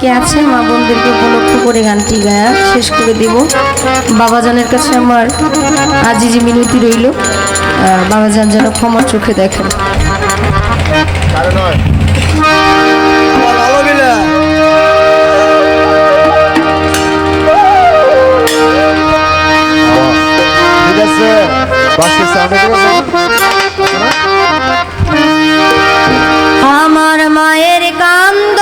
অনেকে আছে মা বোনদেরকে উপলক্ষ করে গানটি গায়া শেষ করে দেব। বাবাজানের কাছে আমার আজিজি মিনতি রইল, বাবাজান যেন ক্ষমার চোখে দেখেন। আমার মায়ের কান্দ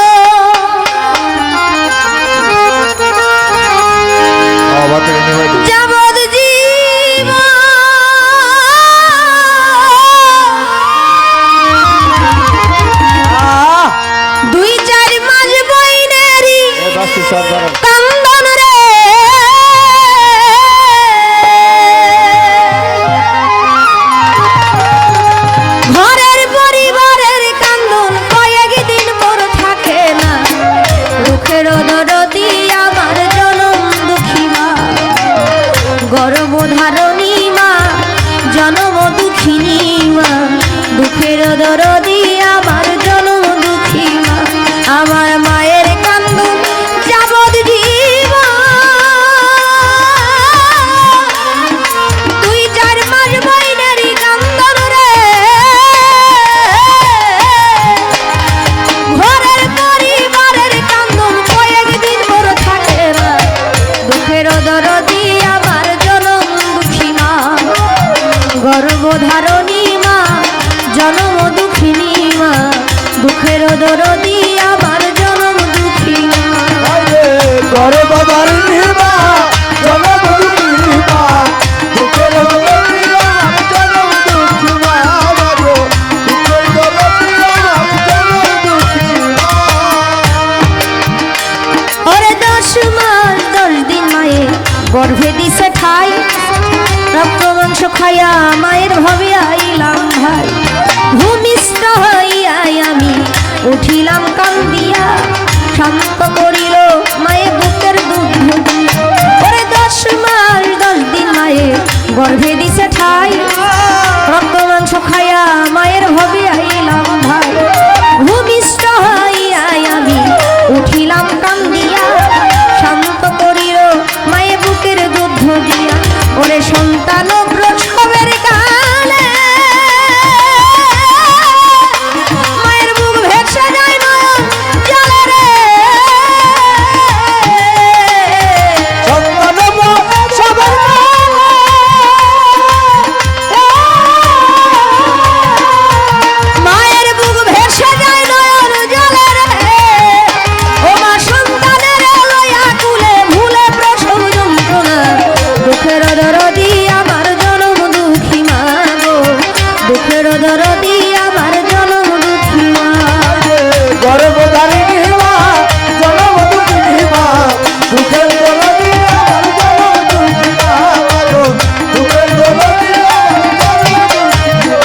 যাবদ জীবন, দুই চার মাস বইনেরি কান্দন রে, ঘরের পরিবারের কান্দন কয়েক দিন পর থাকে না, দুঃখের দরদি আমার জনম দুঃখী মা, গর্ভধারণী মা জনম দুঃখিনী মা, দুঃখের দরদি আমার জনম দুঃখী মা, আমার মায়ের কান্দন যাবদ জীবন, দুই চার মাস বইনেরি কান্দন রে, ঘরের পরিবারের কান্দন কয়েক দিন পর থাকে না, দুঃখের দরদি আমার জনম দুঃখী মা, গর্ভধারণী মা জনম দুঃখিনী মা, দুঃখের দরদি আমার জনম দুঃখী মা, গর্ভধারণী মা জনম দুঃখিনী মা, দুঃখের দরদি আমার জনম দুঃখী মা, দুঃখের দরদি আমার জনম দুঃখী মা। ওরে 10 মাস 10 দিন মায়ের গর্ভে দিছে ঠাই, রক্ত মাংস খাইয়া মায়ের ভবে আইলাম ভাই, ভূমিষ্ঠ হইয়াই আমি উঠিলাম কান্দিয়া, শান্ত করিল মায়ের বুকের দুধ দিয়া, ওরে 10 মাস 10 দিন মায়ের গর্ভে দিছে ঠাই, রক্ত মাংস খাইয়া মায়ের ভবে আইলাম ভাই, ভূমিষ্ঠ হইয়াই আমি উঠিলাম কান্দিয়া, শান্ত করিল মায়ের বুকের দুধ দিয়া, ওরে সন্তান প্রসবের কালে মায়ের বুক ভেসে যায় নয়ন জলে রে, সন্তান সবার মায়ের বুক ভেসে যায় নয়ন জলে রে, ও মা সন্তানের লয়া কুলে ভুলে প্রসব যন্ত্রণা, দুঃখের দরদি আমার জনম দুঃখী মা গো, দুঃখের দরদি আমার জনম দুঃখী মা, গর্ভধারণী মা জনম দুঃখিনী মা, দুঃখের দরদি আমার জনম দুঃখী মা, দুঃখের দরদি আমার জনম দুঃখী মা।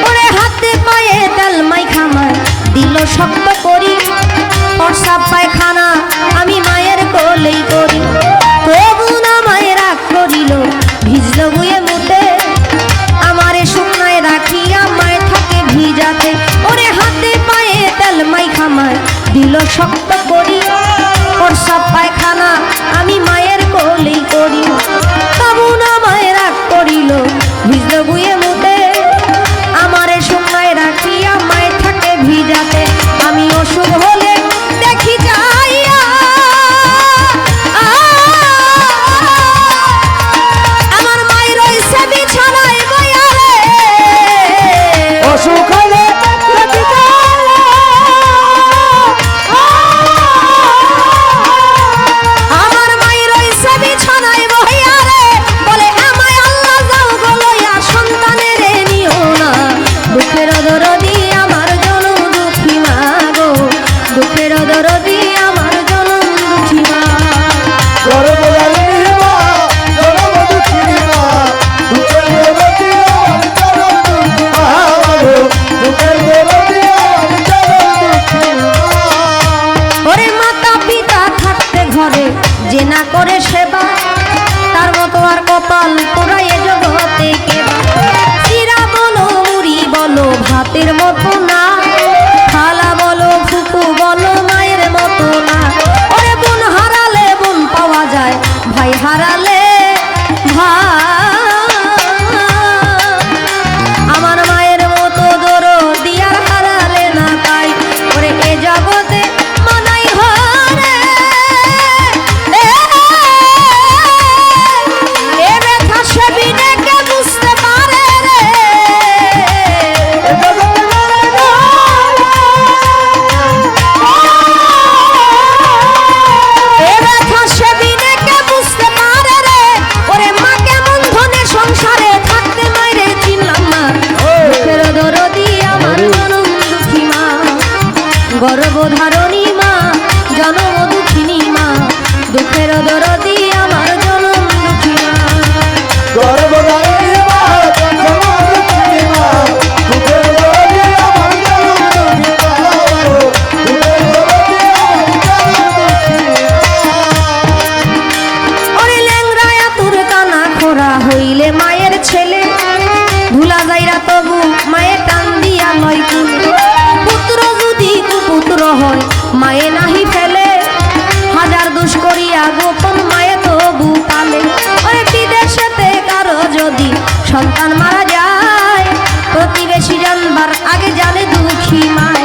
ওরে হাতে পায়ে তেল মাইখামার দিল শক্ত করি, প্রসাব পায়খানা আমি মায়ের কোলেই করি, তবু না মায়ের রাগ করিল ভিজল গুয়ে মুতে, আমারে শুকনায় রাখিয়া মায়ের থাকে ভিজাতে, ওরে হাতে পায়ে তেল মাইখামার দিল শক্ত করি, প্রসাব পায়খানা আমি মায়ের কোলেই করি, তবু না মায়ের রাগ করিল ভিজল গুয়ে মুতে, আমারে শুকনায় রাখিয়া মায়ের থাকে ভিজাতে, আমি অসুখ হলে দেখি যাইয়া আমার মায়ের রইছে বিছানায় বইয়া রে, অসুখ হলে দেখি যাইয়া আমার মায়ের রইছে বিছানায় বইয়া রে, বলে আমায় আল্লাহ যাও গো লইয়া সন্তানের নিও না, দুঃখের দরদি আমার জনম দুঃখী মা গো, দুঃখের দরদি আমার জনম দুঃখী মা, গর্ভধারণী মা জনম দুঃখিনী মা, দুঃখের দরদি আমার জনম দুঃখী মা, দুঃখের দরদি আমার জনম দুঃখী মা। ওরে মাতা পিতা থাকতে ঘরে যে না করে সেবা, তার মতো আর কপাল পোড়ায় জগতে কেবা, চিরা বলো মুড়ি বলো ভাতের মতো না, থালা বলো ফুকু হারালে ভাই আমার মায়ের মতো দরদি আর হারালে না তাই ওরে এ জগতে মানাই ঘরে এ ব্যথা সে বিনে কে বুঝতে পারে রে এ ব্যথা সে বিনে কে বুঝতে পারে রে ওরে মা কেমন ধনে সংসারে থাকতে মাইরে চিনলাম না দুঃখের দরদি আমার জনম দুঃখী মা গর্ভধারণী মা জনম দুঃখিনী মা দুঃখের দরদি আমার জনম দুঃখী মা গর্ভধারিণী মা জনম দুঃখিনী মা দুঃখের দরদি আমার জনম দুঃখী মা দুঃখের দরদি আমার জনম দুঃখী ওরে ল্যাংড়ায়া তোর কানা খোরা হইলে মায়ের ছেলে ধুলা যাইরা তবু মায়ের টান দিয়া লয় কুলে পুত্র যদি কুপুত্র হয় মায়ে নাহি ফেলে হাজার দোষ করিয়া গোপন মায়ে তবু পালে ওরে বিদেশেতে কারো যদি সন্তান মারা যায় প্রতিবেশী জানবার আগে জানে দুঃখী মায়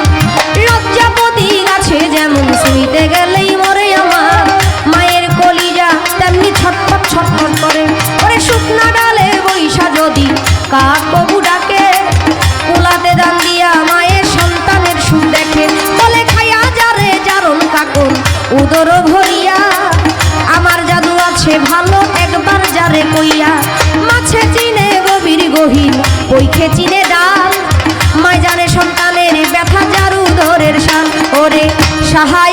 লজ্জাপতি গাছে যেমন শুইতে গেলেই মরে আমার মায়ের কলিজা তেমনি ছটফট ছটফট করে ওরে শুকনা ডালে বৈশা যদি কাক কবু ডাকে কুলাতে দান দিয়া মায়ের সন্তানের সুখ দেখে বলে খাইয়া যারে জারণ কাকন উদর ভরিয়া আমার জাদু আছে ভালো একবার যারে কইয়া মাছে চিনে গভীর গহীন পৈখে চিনে ডাল মায় জানে সন্তানের ব্যথা যার উদরের শান ওরে সাহায্য